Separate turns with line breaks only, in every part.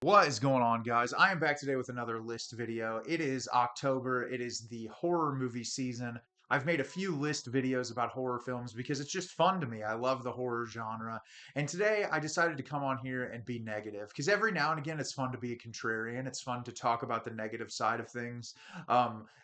What is going on, guys? I am back today with another list video. It is October. It is the horror movie season. I've made a few list videos about horror films because it's just fun to me. I love the horror genre. And today I decided to come on here and be negative because every now and again it's fun to be a contrarian. It's fun to talk about the negative side of things.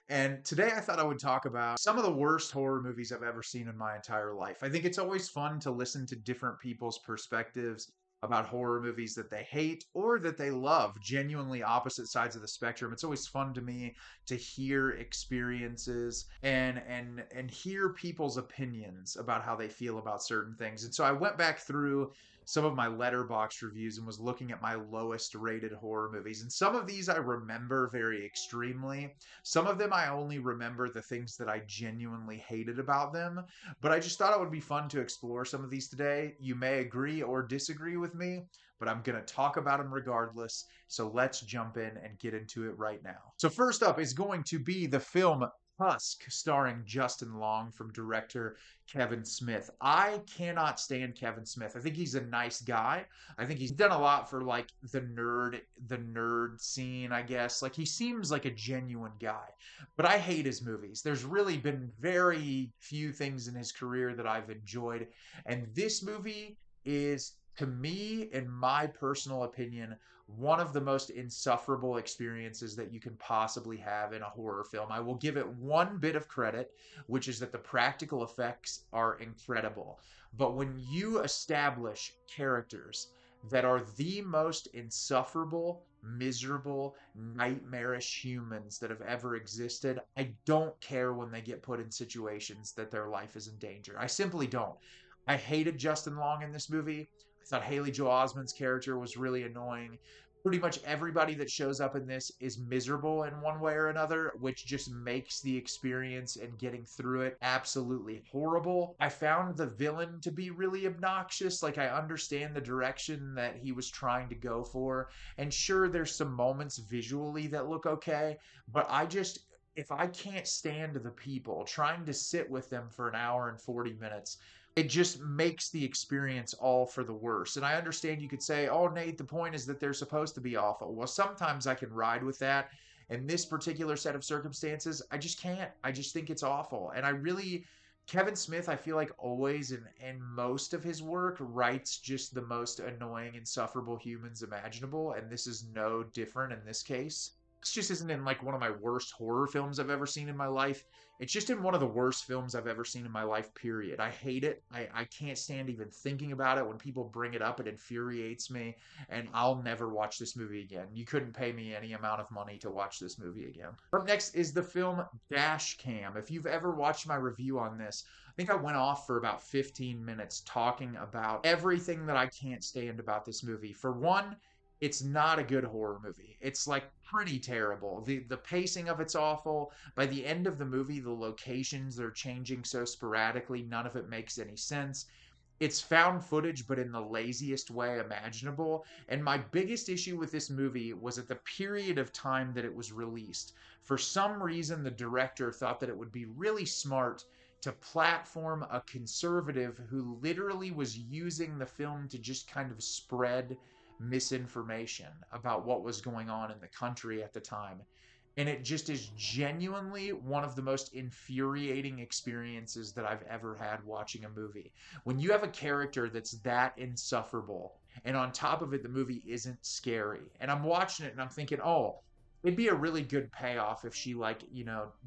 And today I thought I would talk about some of the worst horror movies I've ever seen in my entire life. I think it's always fun to listen to different people's perspectives about horror movies that they hate or that they love, genuinely opposite sides of the spectrum. It's always fun to me to hear experiences and hear people's opinions about how they feel about certain things. And so I went back through some of my letterbox reviews and was looking at my lowest rated horror movies. And some of these I remember very extremely. Some of them I only remember the things that I genuinely hated about them. But I just thought it would be fun to explore some of these today. You may agree or disagree with me, but I'm going to talk about them regardless. So let's jump in and get into it right now. So, first up is going to be the film Tusk, starring Justin Long from director Kevin Smith. I cannot stand Kevin Smith. I think he's a nice guy. I think he's done a lot for like the nerd scene, I guess. Like he seems like a genuine guy. But I hate his movies. There's really been very few things in his career that I've enjoyed. And this movie is, to me, in my personal opinion, one of the most insufferable experiences that you can possibly have in a horror film. I will give it one bit of credit, which is that the practical effects are incredible. But when you establish characters that are the most insufferable, miserable, nightmarish humans that have ever existed, I don't care when they get put in situations that their life is in danger. I simply don't. I hated Justin Long in this movie. I thought Haley Joel Osment's character was really annoying. Pretty much everybody that shows up in this is miserable in one way or another, which just makes the experience and getting through it absolutely horrible. I found the villain to be really obnoxious. Like, I understand the direction that he was trying to go for. And sure, there's some moments visually that look okay, but if I can't stand the people, trying to sit with them for an hour and 40 minutes, it just makes the experience all for the worse. And I understand you could say, oh, Nate, the point is that they're supposed to be awful. Well, sometimes I can ride with that. In this particular set of circumstances, I just can't. I just think it's awful. And Kevin Smith, I feel like always in most of his work, writes just the most annoying, insufferable humans imaginable. And this is no different in this case. This just isn't in like one of my worst horror films I've ever seen in my life. It's just in one of the worst films I've ever seen in my life, period. I hate it. I can't stand even thinking about it. When people bring it up, it infuriates me, and I'll never watch this movie again. You couldn't pay me any amount of money to watch this movie again. Up next is the film Dashcam. If you've ever watched my review on this, I think I went off for about 15 minutes talking about everything that I can't stand about this movie. For one, it's not a good horror movie. It's like pretty terrible. The pacing of it's awful. By the end of the movie, the locations are changing so sporadically, none of it makes any sense. It's found footage, but in the laziest way imaginable. And my biggest issue with this movie was at the period of time that it was released. For some reason, the director thought that it would be really smart to platform a conservative who literally was using the film to just kind of spread misinformation about what was going on in the country at the time. And it just is genuinely one of the most infuriating experiences that I've ever had watching a movie. When you have a character that's that insufferable, and on top of it, the movie isn't scary. And I'm watching it and I'm thinking, oh, it'd be a really good payoff if she, like,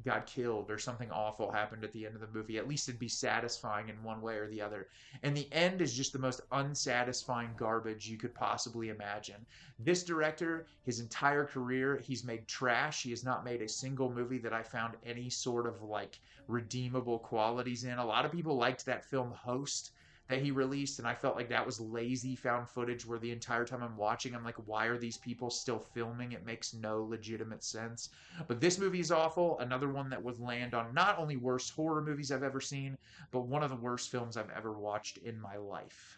got killed or something awful happened at the end of the movie. At least it'd be satisfying in one way or the other. And the end is just the most unsatisfying garbage you could possibly imagine. This director, his entire career, he's made trash. He has not made a single movie that I found any sort of like redeemable qualities in. A lot of people liked that film Host that he released, and I felt like that was lazy found footage where the entire time I'm watching, I'm like, why are these people still filming? It makes no legitimate sense. But this movie is awful. Another one that would land on not only worst horror movies I've ever seen, but one of the worst films I've ever watched in my life.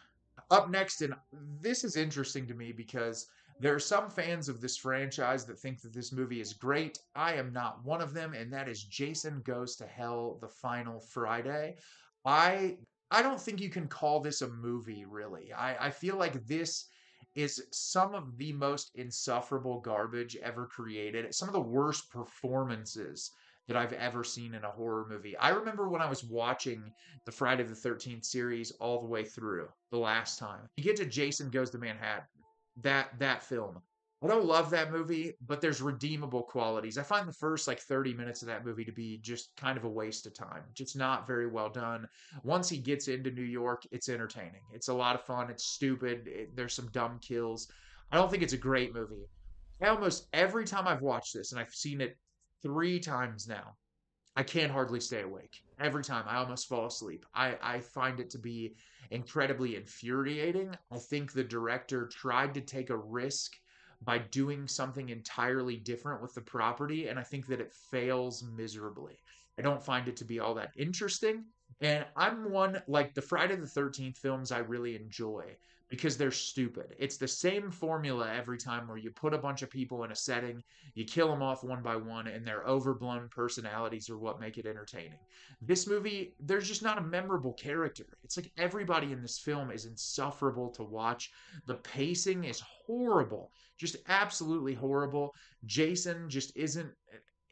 Up next, and this is interesting to me because there are some fans of this franchise that think that this movie is great. I am not one of them, and that is Jason Goes to Hell, The Final Friday. I I don't think you can call this a movie, really. I feel like this is some of the most insufferable garbage ever created. Some of the worst performances that I've ever seen in a horror movie. I remember when I was watching the Friday the 13th series all the way through the last time. You get to Jason Goes to Manhattan. That film. I don't love that movie, but there's redeemable qualities. I find the first like 30 minutes of that movie to be just kind of a waste of time. Just not very well done. Once he gets into New York, it's entertaining. It's a lot of fun. It's stupid. There's some dumb kills. I don't think it's a great movie. Almost every time I've watched this, and I've seen it 3 times now, I can't hardly stay awake. Every time I almost fall asleep. I find it to be incredibly infuriating. I think the director tried to take a risk by doing something entirely different with the property, and I think that it fails miserably. I don't find it to be all that interesting. And I'm one, like the Friday the 13th films, I really enjoy because they're stupid. It's the same formula every time where you put a bunch of people in a setting, you kill them off one by one, and their overblown personalities are what make it entertaining. This movie, there's just not a memorable character. It's like everybody in this film is insufferable to watch. The pacing is horrible, just absolutely horrible. Jason just isn't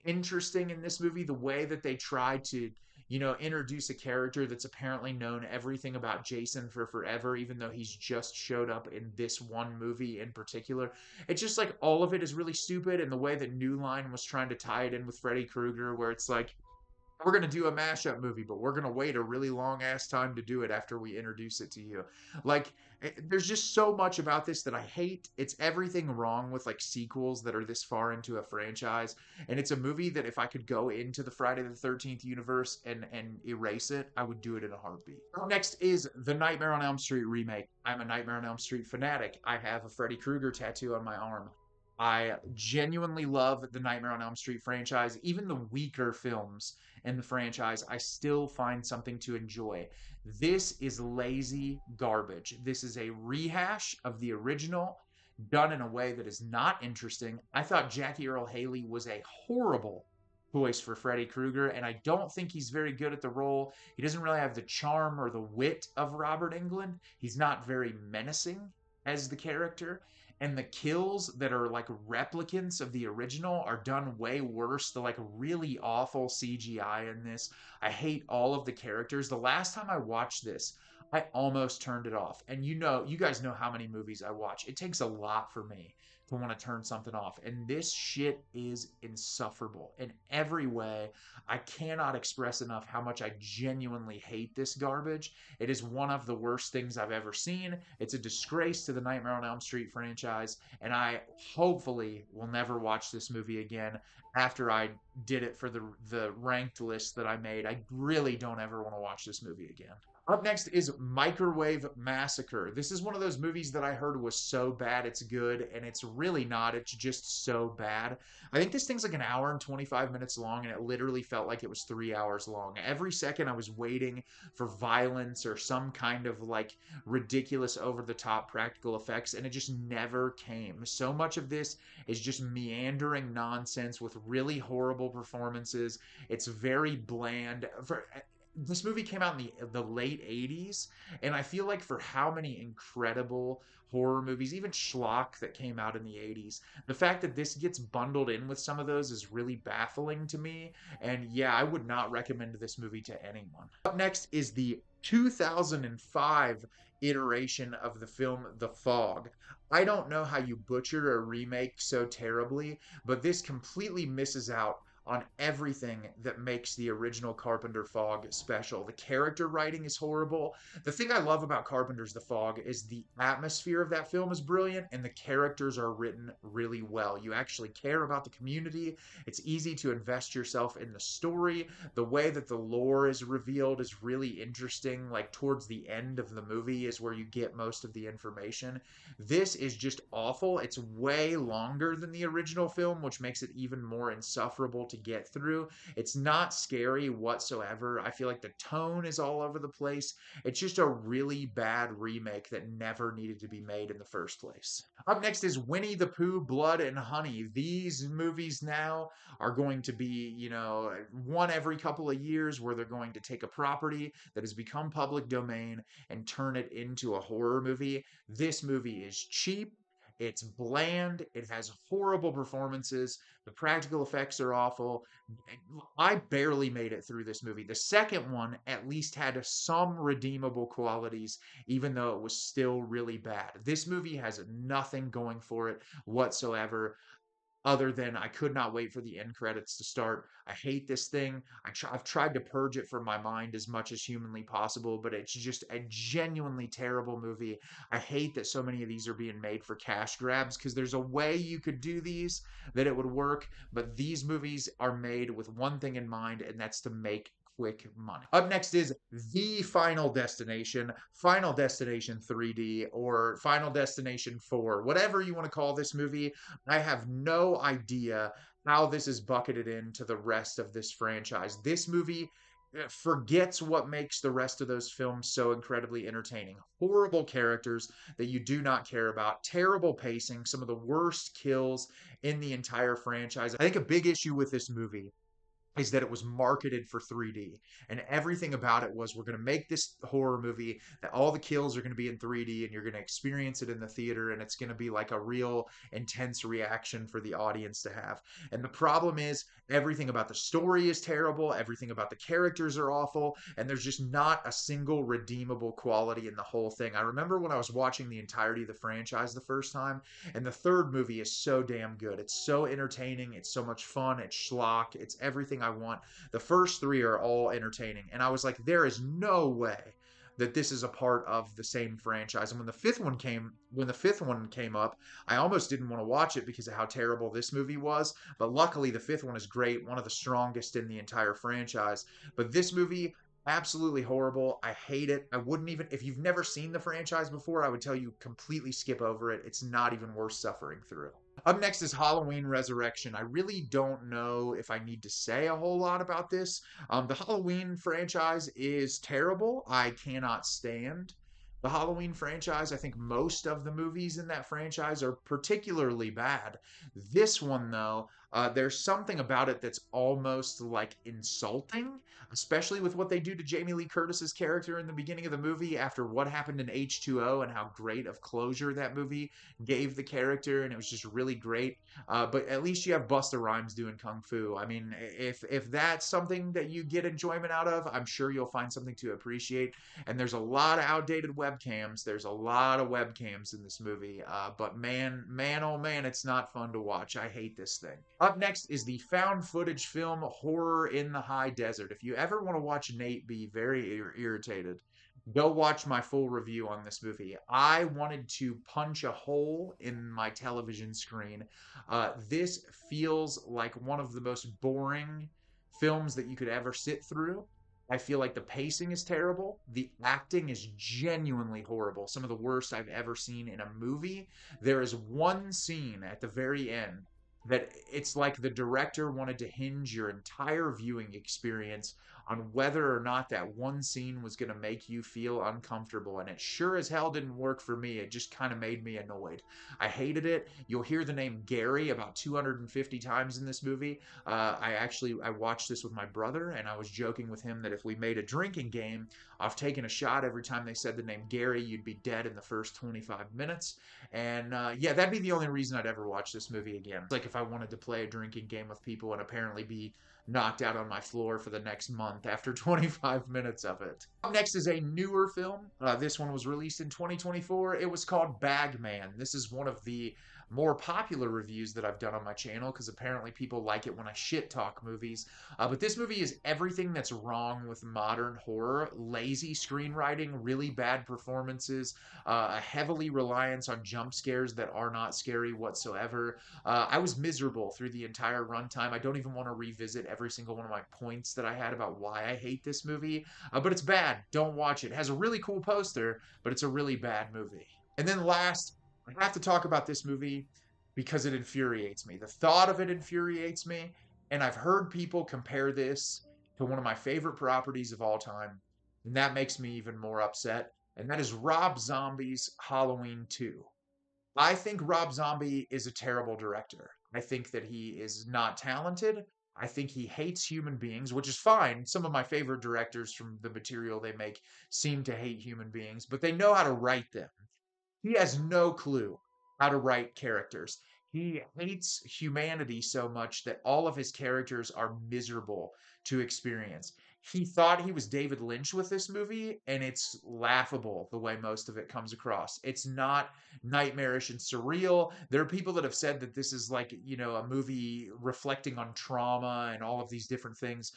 interesting in this movie. The way that they try to, introduce a character that's apparently known everything about Jason for forever, even though he's just showed up in this one movie in particular. It's just like all of it is really stupid. And the way that New Line was trying to tie it in with Freddy Krueger, where it's like, we're going to do a mashup movie, but we're going to wait a really long ass time to do it after we introduce it to you. Like, there's just so much about this that I hate. It's everything wrong with like sequels that are this far into a franchise. And it's a movie that if I could go into the Friday the 13th universe and erase it, I would do it in a heartbeat. Next is the Nightmare on Elm Street remake. I'm a Nightmare on Elm Street fanatic. I have a Freddy Krueger tattoo on my arm. I genuinely love the Nightmare on Elm Street franchise. Even the weaker films in the franchise, I still find something to enjoy. This is lazy garbage. This is a rehash of the original done in a way that is not interesting. I thought Jackie Earle Haley was a horrible voice for Freddy Krueger, and I don't think he's very good at the role. He doesn't really have the charm or the wit of Robert Englund. He's not very menacing as the character, and the kills that are like replicants of the original are done way worse. The like really awful CGI in this. I hate all of the characters. The last time I watched this, I almost turned it off. And you guys know how many movies I watch. It takes a lot for me to want to turn something off. And this shit is insufferable in every way. I cannot express enough how much I genuinely hate this garbage. It is one of the worst things I've ever seen. It's a disgrace to the Nightmare on Elm Street franchise, and I hopefully will never watch this movie again after I did it for the ranked list that I made. I really don't ever want to watch this movie again. Up next is Microwave Massacre. This is one of those movies that I heard was so bad it's good, and it's really not. It's just so bad. I think this thing's like an hour and 25 minutes long, and it literally felt like it was 3 hours long. Every second I was waiting for violence or some kind of like ridiculous over-the-top practical effects, and it just never came. So much of this is just meandering nonsense with really horrible performances. It's very bland. This movie came out in the late 80s, and I feel like for how many incredible horror movies, even schlock that came out in the 80s, the fact that this gets bundled in with some of those is really baffling to me. And yeah, I would not recommend this movie to anyone. Up next is the 2005 iteration of the film The Fog. I don't know how you butcher a remake so terribly, but this completely misses out on everything that makes the original Carpenter Fog special. The character writing is horrible. The thing I love about Carpenter's The Fog is the atmosphere of that film is brilliant, and the characters are written really well. You actually care about the community. It's easy to invest yourself in the story. The way that the lore is revealed is really interesting. Like towards the end of the movie is where you get most of the information. This is just awful. It's way longer than the original film, which makes it even more insufferable to get through. It's not scary whatsoever. I feel like the tone is all over the place. It's just a really bad remake that never needed to be made in the first place. Up next is Winnie the Pooh, Blood and Honey. These movies now are going to be, one every couple of years, where they're going to take a property that has become public domain and turn it into a horror movie. This movie is cheap. It's bland. It has horrible performances. The practical effects are awful. I barely made it through this movie. The second one at least had some redeemable qualities, even though it was still really bad. This movie has nothing going for it whatsoever, other than I could not wait for the end credits to start. I hate this thing. I've tried to purge it from my mind as much as humanly possible, but it's just a genuinely terrible movie. I hate that so many of these are being made for cash grabs, because there's a way you could do these that it would work, but these movies are made with one thing in mind, and that's to make quick money. Up next is The Final Destination 3D, or Final Destination 4, whatever you want to call this movie. I have no idea how this is bucketed into the rest of this franchise. This movie forgets what makes the rest of those films so incredibly entertaining. Horrible characters that you do not care about, terrible pacing, some of the worst kills in the entire franchise. I think a big issue with this movie is that it was marketed for 3D, and everything about it was, we're going to make this horror movie that all the kills are going to be in 3D, and you're going to experience it in the theater, and it's going to be like a real intense reaction for the audience to have. And the problem is, everything about the story is terrible, everything about the characters are awful, and there's just not a single redeemable quality in the whole thing. I remember when I was watching the entirety of the franchise the first time, and the third movie is so damn good. It's so entertaining, it's so much fun, it's schlock, it's everything I want. The first three are all entertaining, and I was like, there is no way that this is a part of the same franchise. And when the fifth one came up, I almost didn't want to watch it because of how terrible this movie was. But luckily, the fifth one is great, one of the strongest in the entire franchise. But this movie, absolutely horrible. I hate it. I wouldn't even, if you've never seen the franchise before, I would tell you completely skip over it. It's not even worth suffering through. Up next is Halloween Resurrection. I really don't know if I need to say a whole lot about this. The Halloween franchise is terrible. I cannot stand the Halloween franchise. I think most of the movies in that franchise are particularly bad. This one, though, there's something about it that's almost like insulting, especially with what they do to Jamie Lee Curtis's character in the beginning of the movie after what happened in H2O, and how great of closure that movie gave the character, and it was just really great. But at least you have Busta Rhymes doing kung fu. I mean, if that's something that you get enjoyment out of, I'm sure you'll find something to appreciate. And there's a lot of outdated webcams. There's a lot of webcams in this movie. But man, oh man, it's not fun to watch. I hate this thing. Up next is the found footage film Horror in the High Desert. If you ever want to watch Nate be very irritated, go watch my full review on this movie. I wanted to punch a hole in my television screen. This feels like one of the most boring films that you could ever sit through. I feel like the pacing is terrible. The acting is genuinely horrible. Some of the worst I've ever seen in a movie. There is one scene at the very end that it's like the director wanted to hinge your entire viewing experience on whether or not that one scene was going to make you feel uncomfortable. And it sure as hell didn't work for me. It just kind of made me annoyed. I hated it. You'll hear the name Gary about 250 times in this movie. I watched this with my brother, and I was joking with him that if we made a drinking game of taking a shot every time they said the name Gary, you'd be dead in the first 25 minutes. And yeah, that'd be the only reason I'd ever watch this movie again. Like if I wanted to play a drinking game with people and apparently be knocked out on my floor for the next month after 25 minutes of it. Up next is a newer film. This one was released in 2024. It was called Bagman. This is one of the more popular reviews that I've done on my channel, because apparently people like it when I shit talk movies. But this movie is everything that's wrong with modern horror. Lazy screenwriting, really bad performances, a heavily reliance on jump scares that are not scary whatsoever. I was miserable through the entire runtime. I don't even want to revisit every single one of my points that I had about why I hate this movie. But it's bad. Don't watch it. It has a really cool poster, but it's a really bad movie. And then last, I have to talk about this movie because it infuriates me. The thought of it infuriates me. And I've heard people compare this to one of my favorite properties of all time, and that makes me even more upset. And that is Rob Zombie's Halloween 2. I think Rob Zombie is a terrible director. I think that he is not talented. I think he hates human beings, which is fine. Some of my favorite directors from the material they make seem to hate human beings, but they know how to write them. He has no clue how to write characters. He hates humanity so much that all of his characters are miserable to experience. He thought he was David Lynch with this movie, and it's laughable the way most of it comes across. It's not nightmarish and surreal. There are people that have said that this is like, a movie reflecting on trauma and all of these different things.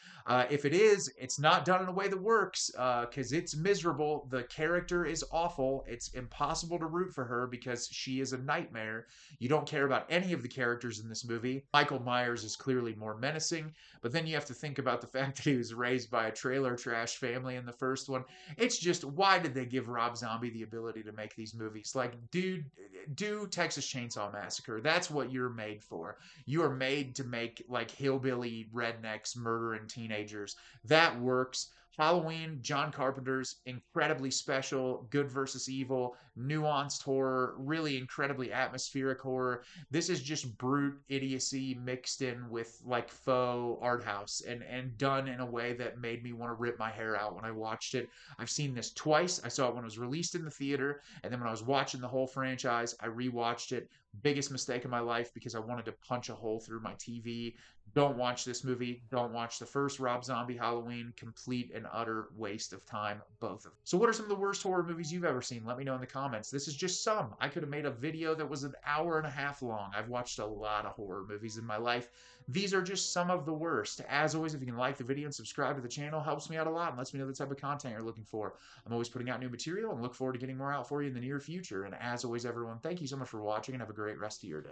If it is, it's not done in a way that works because it's miserable. The character is awful. It's impossible to root for her because she is a nightmare. You don't care about any of the characters in this movie. Michael Myers is clearly more menacing, but then you have to think about the fact that he was raised by a trailer trash family in the first one. It's just, why did they give Rob Zombie the ability to make these movies? Like, dude, do Texas Chainsaw Massacre. That's what you're made for. You are made to make like hillbilly rednecks murdering teenagers. That works. Halloween, John Carpenter's incredibly special, good versus evil, nuanced horror, really incredibly atmospheric horror. This is just brute idiocy mixed in with like faux art house and done in a way that made me want to rip my hair out when I watched it. I've seen this twice. I saw it when it was released in the theater, and then when I was watching the whole franchise, I rewatched it. Biggest mistake of my life because I wanted to punch a hole through my TV. Don't watch this movie. Don't watch the first Rob Zombie Halloween. Complete and utter waste of time, both of them. So what are some of the worst horror movies you've ever seen? Let me know in the comments. This is just some. I could have made a video that was an hour and a half long. I've watched a lot of horror movies in my life. These are just some of the worst. As always, if you can like the video and subscribe to the channel, helps me out a lot and lets me know the type of content you're looking for. I'm always putting out new material and look forward to getting more out for you in the near future. And as always, everyone, thank you so much for watching and have a great rest of your day.